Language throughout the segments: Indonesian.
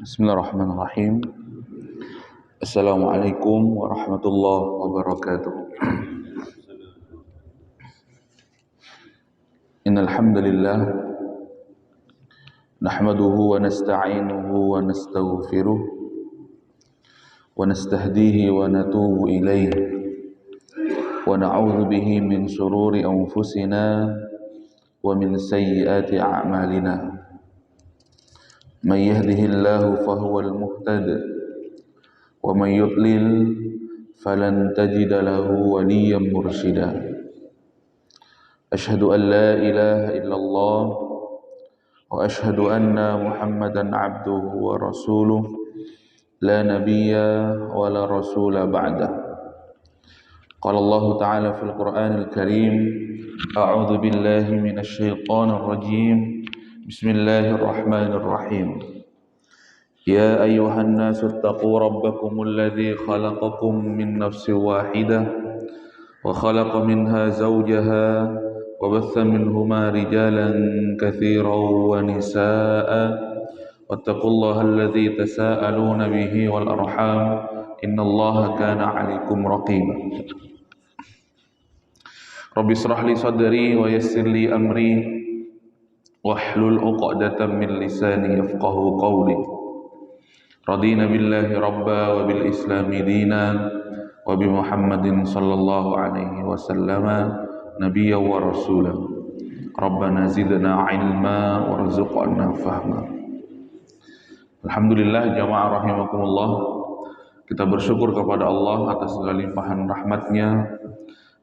Bismillahirrahmanirrahim. Assalamualaikum warahmatullahi wabarakatuh. Innal hamdalillah nahmaduhu wa nasta'inuhu wa nastaghfiruh wa nastahdihi wa natubu ilayh wa na'udzu bihi min shururi anfusina wa min sayyiati a'malina. Man yahdihillahu fahuwal muhtad wa man yudlil falan tajida lahu waliyyan mursyida. Asyhadu an la ilaha illallah wa asyhadu anna Muhammadan abduhu wa rasuluh la nabiyya wa la rasula ba'dah. Qala Allah ta'ala fil Qur'anil Karim, a'udzu billahi minasy syaithanir rajim. Bismillahirrahmanirrahim. Ya ayyuhan nasu ittaqu rabbakumul ladzi khalaqakum min nafsin wahidah wa khalaqa minha zawjaha wa batha minhuma rijalan katsiran wa nisaa'a wattaqullaha alladzi tasaaluna bihi wal arham innallaha kana 'alaikum raqiba. Rabbi shrah li sadri wa yassir li amri wahlul 'uqdatam min lisani yafqahu qawli. Radina billahi rabba wa bil islami dina wa bi Muhammadin sallallahu alaihi wasallama nabiyya wa rasula. Rabbana zidna ilma warzuqna fahma. Alhamdulillah jamaah rahimakumullah, kita bersyukur kepada Allah atas segala limpahan rahmatnya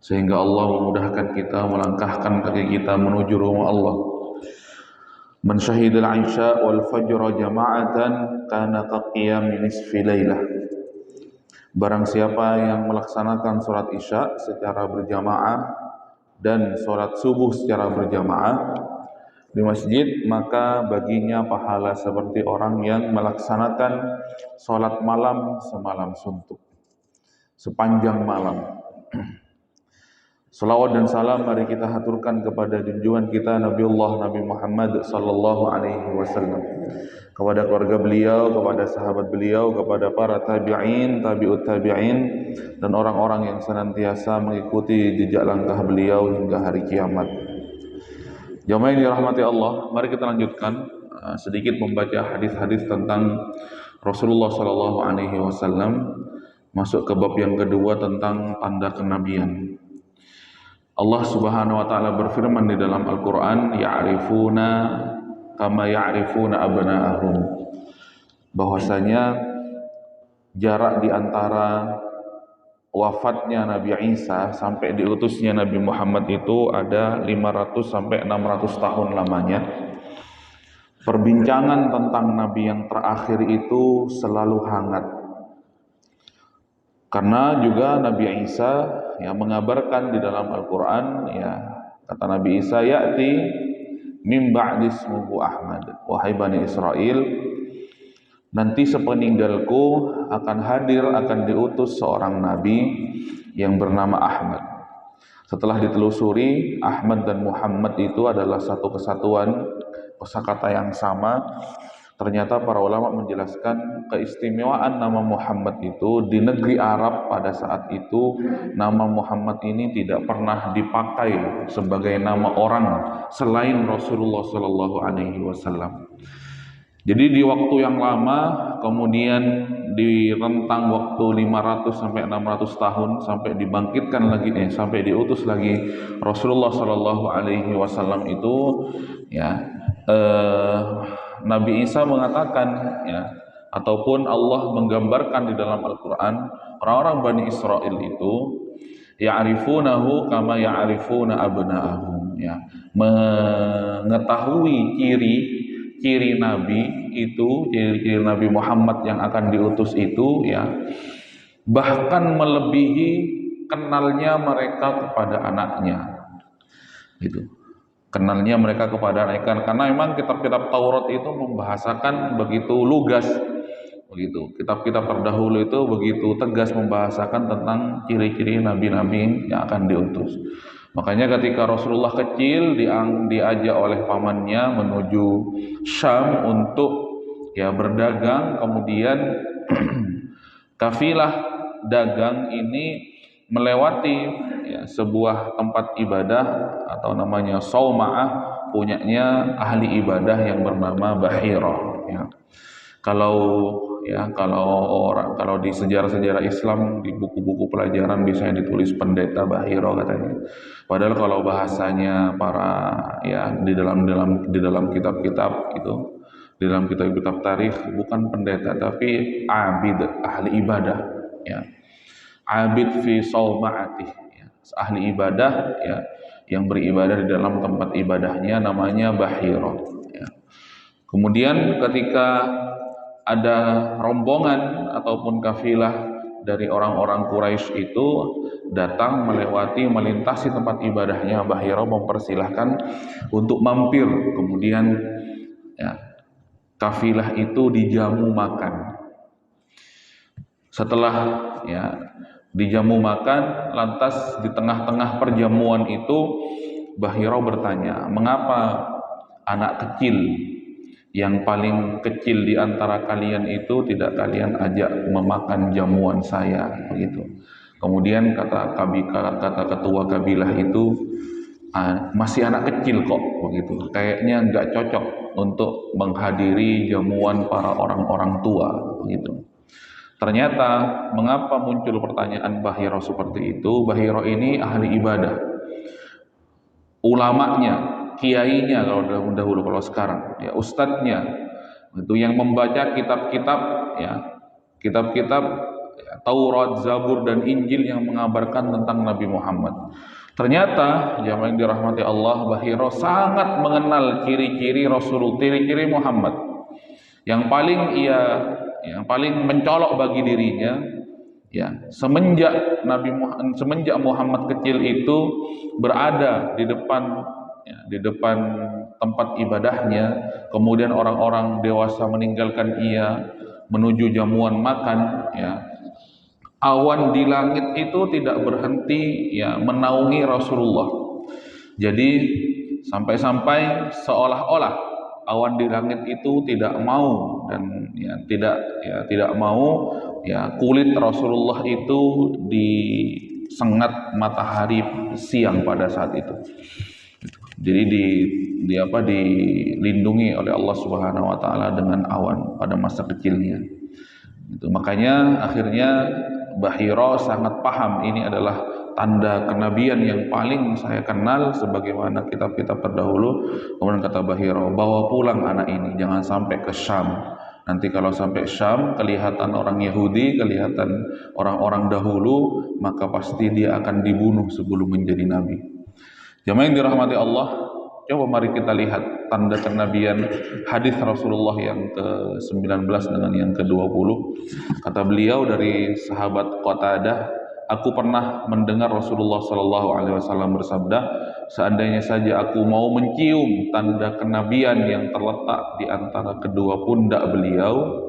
sehingga Allah memudahkan kita melangkahkan kaki kita menuju rumah Allah. Man syahidal isya wal fajra jama'atan kana kaqiyami nisfi lailah. Barang siapa yang melaksanakan sholat isya secara berjamaah dan sholat subuh secara berjamaah di masjid, maka baginya pahala seperti orang yang melaksanakan sholat malam semalam suntuk, sepanjang malam. Salawat dan salam mari kita haturkan kepada junjungan kita Nabiullah Nabi Muhammad sallallahu alaihi wasallam, kepada keluarga beliau, kepada sahabat beliau, kepada para tabi'in, tabi'ut tabi'in, dan orang-orang yang senantiasa mengikuti jejak langkah beliau hingga hari kiamat. Jamaah yang dirahmati Allah, mari kita lanjutkan sedikit membaca hadis-hadis tentang Rasulullah sallallahu alaihi wasallam, masuk ke bab yang kedua tentang tanda kenabian. Allah Subhanahu wa taala berfirman di dalam Al-Qur'an, ya'rifuna kama ya'rifuna abna'ahum, bahwasanya jarak di antara wafatnya Nabi Isa sampai diutusnya Nabi Muhammad itu ada 500 sampai 600 tahun lamanya. Perbincangan tentang Nabi yang terakhir itu selalu hangat, karena juga Nabi Isa yang mengabarkan di dalam Al-Quran, ya, kata Nabi Isa, ya'ti min ba'di ismuhu Ahmad, wahai Bani Israel, nanti sepeninggalku akan hadir, akan diutus seorang Nabi yang bernama Ahmad. Setelah ditelusuri, Ahmad dan Muhammad itu adalah satu kesatuan, kosakata yang sama. Ternyata para ulama menjelaskan keistimewaan nama Muhammad itu di negeri Arab pada saat itu. Nama Muhammad ini tidak pernah dipakai sebagai nama orang selain Rasulullah Sallallahu Alaihi Wasallam. Jadi di waktu yang lama, kemudian di rentang waktu 500 sampai 600 tahun sampai dibangkitkan lagi, sampai diutus lagi Rasulullah Sallallahu Alaihi Wasallam itu, ya. Nabi Isa mengatakan, ya, ataupun Allah menggambarkan di dalam Al-Quran, orang-orang Bani Israel itu ya'rifunahu kama ya'rifuna abna'ahum, ya, mengetahui ciri Nabi itu, ciri Nabi Muhammad yang akan diutus itu, ya, bahkan melebihi kenalnya mereka kepada anaknya, gitu. Kenalnya mereka kepada mereka, karena memang kitab-kitab Taurat itu membahasakan begitu lugas, begitu. Kitab-kitab terdahulu itu begitu tegas membahasakan tentang ciri-ciri nabi-nabi yang akan diutus. Makanya ketika Rasulullah kecil diajak oleh pamannya menuju Syam untuk ya berdagang, kemudian kafilah dagang ini melewati ya, sebuah tempat ibadah atau namanya sauma'ah, punyanya ahli ibadah yang bernama Bahira. Ya. Kalau di sejarah-sejarah Islam, di buku-buku pelajaran biasanya ditulis pendeta Bahira katanya. Padahal kalau bahasanya para ya di dalam kitab-kitab itu, di dalam kitab-kitab tarikh, bukan pendeta tapi abid, ahli ibadah ya. Abid fi sauma'atih ya. Ahli ibadah ya, yang beribadah di dalam tempat ibadahnya namanya Bahira ya. Kemudian ketika ada rombongan ataupun kafilah dari orang-orang Quraisy itu datang melintasi tempat ibadahnya Bahira, mempersilahkan untuk mampir. Kemudian ya, kafilah itu dijamu makan. Setelah ya dijamu makan, lantas di tengah-tengah perjamuan itu Bahira bertanya, mengapa anak kecil yang paling kecil di antara kalian itu tidak kalian ajak memakan jamuan saya, begitu. Kemudian kata ketua kabilah itu, masih anak kecil kok, begitu. Kayaknya nggak cocok untuk menghadiri jamuan para orang-orang tua, begitu. Ternyata mengapa muncul pertanyaan Bahira seperti itu? Bahira ini ahli ibadah, ulamanya, kiainya kalau sekarang ya, ustadznya itu yang membaca kitab-kitab ya, kitab-kitab ya, Taurat, Zabur dan Injil yang mengabarkan tentang Nabi Muhammad. Ternyata jamaah yang dirahmati Allah, Bahira sangat mengenal ciri-ciri Rasulullah, ciri-ciri Muhammad. Yang paling mencolok bagi dirinya ya, semenjak Muhammad kecil itu berada di depan tempat ibadahnya, kemudian orang-orang dewasa meninggalkan ia menuju jamuan makan ya, awan di langit itu tidak berhenti ya menaungi Rasulullah. Jadi sampai-sampai seolah-olah awan di langit itu tidak mau dan tidak mau ya kulit Rasulullah itu disengat matahari siang pada saat itu. Jadi dilindungi oleh Allah Subhanahu wa taala dengan awan pada masa kecilnya. Itu makanya akhirnya Bahira sangat paham ini adalah tanda kenabian yang paling saya kenal sebagaimana kitab-kitab terdahulu. Kemudian kata Bahira, bawa pulang anak ini, jangan sampai ke Syam. Nanti kalau sampai Syam kelihatan orang Yahudi, kelihatan orang-orang dahulu, maka pasti dia akan dibunuh sebelum menjadi nabi. Jamaah yang dirahmati Allah, coba mari kita lihat tanda kenabian hadis Rasulullah yang ke-19 dengan yang ke-20. Kata beliau dari sahabat Qatadah, aku pernah mendengar Rasulullah Shallallahu Alaihi Wasallam bersabda, seandainya saja aku mau mencium tanda kenabian yang terletak di antara kedua pundak beliau,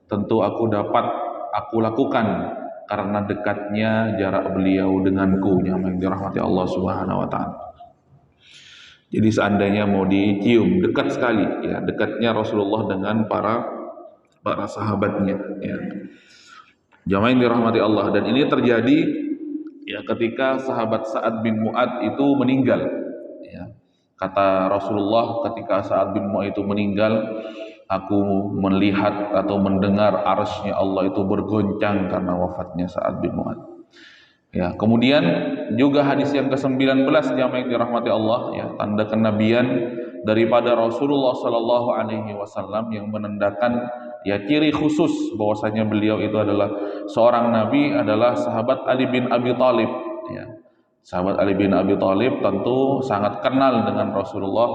tentu aku lakukan karena dekatnya jarak beliau denganku, yang dirahmati Allah Subhanahu Wa Taala. Jadi seandainya mau dicium, dekat sekali ya, dekatnya Rasulullah dengan para sahabatnya ya. Jamaah yang dirahmati Allah, dan ini terjadi ya ketika sahabat Sa'ad bin Mu'adz itu meninggal ya. Kata Rasulullah, ketika Sa'ad bin Mu'adz itu meninggal, aku melihat atau mendengar arsy-Nya Allah itu bergoncang karena wafatnya Sa'ad bin Mu'adz. Ya, kemudian juga hadis yang ke-19 jamaah yang dirahmati Allah ya, tanda kenabian daripada Rasulullah Sallallahu Alaihi Wasallam yang menandakan ya ciri khusus bahwasanya beliau itu adalah seorang nabi adalah sahabat Ali bin Abi Thalib ya. Sahabat Ali bin Abi Thalib tentu sangat kenal dengan Rasulullah,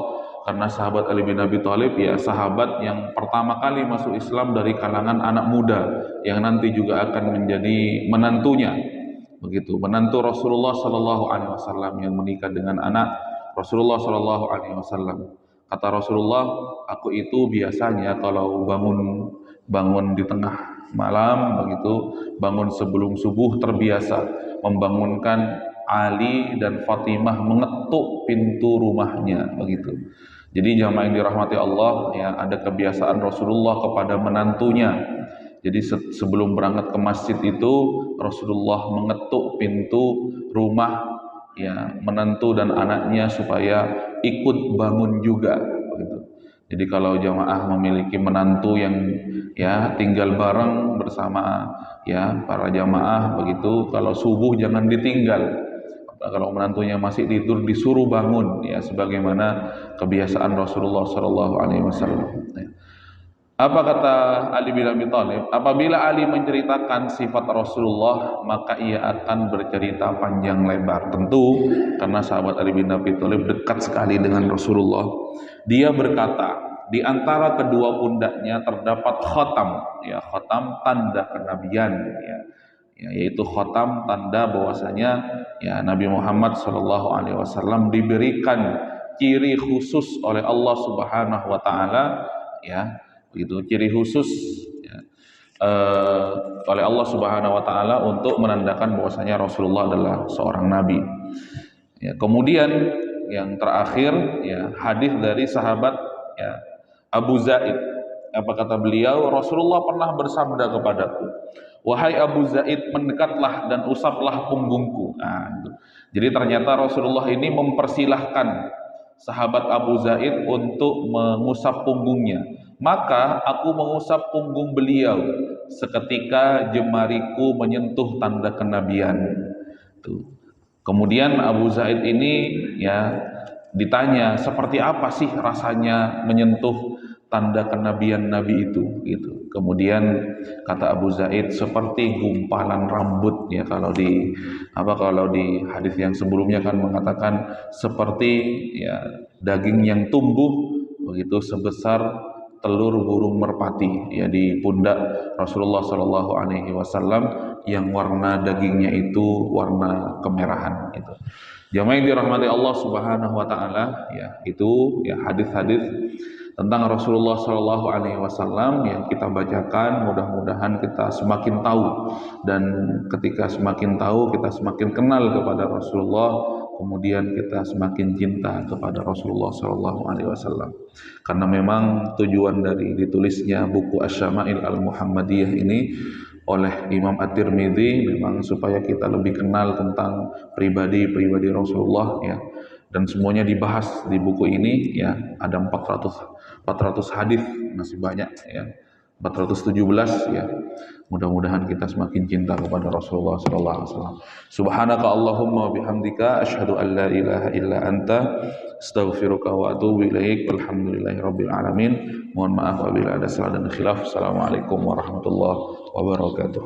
karena sahabat Ali bin Abi Thalib ya sahabat yang pertama kali masuk Islam dari kalangan anak muda yang nanti juga akan menjadi menantunya. Begitu, menantu Rasulullah Sallallahu Alaihi Wasallam yang menikah dengan anak Rasulullah Sallallahu Alaihi Wasallam. Kata Rasulullah, aku itu biasanya kalau bangun di tengah malam, begitu, bangun sebelum subuh, terbiasa membangunkan Ali dan Fatimah mengetuk pintu rumahnya begitu. Jadi jamaah yang dirahmati Allah, ya, ada kebiasaan Rasulullah kepada menantunya. Jadi sebelum berangkat ke masjid itu Rasulullah mengetuk pintu rumah, ya, menantu dan anaknya supaya ikut bangun juga begitu. Jadi kalau jamaah memiliki menantu yang, ya, tinggal bareng bersama, ya, para jamaah begitu, kalau subuh jangan ditinggal. Kalau menantunya masih tidur disuruh bangun, ya, sebagaimana kebiasaan Rasulullah Shallallahu Alaihi Wasallam. Apa kata Ali bin Abi Thalib? Apabila Ali menceritakan sifat Rasulullah, maka ia akan bercerita panjang lebar. Tentu karena sahabat Ali bin Abi Thalib dekat sekali dengan Rasulullah. Dia berkata, di antara kedua pundaknya terdapat khatam, ya, khatam tanda kenabian, ya, yaitu khatam tanda bahwasanya, ya, Nabi Muhammad Shallallahu Alaihi Wasallam diberikan ciri khusus oleh Allah Subhanahu Wa Taala, ya, begitu, ciri khusus, ya, oleh Allah Subhanahu Wa Taala untuk menandakan bahwasanya Rasulullah adalah seorang nabi. Ya, kemudian yang terakhir, ya, hadis dari sahabat, ya, Abu Zaid. Apa kata beliau? Rasulullah pernah bersabda kepadaku, wahai Abu Zaid, mendekatlah dan usaplah punggungku. Nah, gitu. Jadi ternyata Rasulullah ini mempersilahkan sahabat Abu Zaid untuk mengusap punggungnya. Maka aku mengusap punggung beliau seketika jemariku menyentuh tanda kenabian. Tuh. Kemudian Abu Zaid ini, ya, ditanya seperti apa sih rasanya menyentuh tanda kenabian Nabi itu, gitu. Kemudian kata Abu Zaid, seperti gumpalan rambut, ya, kalau di hadis yang sebelumnya kan mengatakan seperti, ya, daging yang tumbuh begitu sebesar telur burung merpati, ya, di pundak Rasulullah Shallallahu Alaihi Wasallam yang warna dagingnya itu warna kemerahan, itu. Jamaah yang dirahmati Allah Subhanahu Wa Taala, ya, itu, ya, hadis-hadis tentang Rasulullah Shallallahu Alaihi Wasallam yang kita bacakan, mudah-mudahan kita semakin tahu, dan ketika semakin tahu kita semakin kenal kepada Rasulullah, kemudian kita semakin cinta kepada Rasulullah Shallallahu Alaihi Wasallam. Karena memang tujuan dari ditulisnya buku Asy-Syama'il Al-Muhammadiyah ini oleh Imam At-Tirmidzi memang supaya kita lebih kenal tentang pribadi-pribadi Rasulullah, ya, dan semuanya dibahas di buku ini, ya. Ada 400 hadis, masih banyak, ya, 417, ya. Mudah-mudahan kita semakin cinta kepada Rasulullah sallallahu alaihi wasallam. Subhanaka Allahumma wa bihamdika asyhadu an la ilaha illa anta astaghfiruka wa atubu ilaik. Walhamdulillahirabbil alamin. Mohon maaf apabila ada salah dan khilaf. Assalamualaikum warahmatullahi wabarakatuh.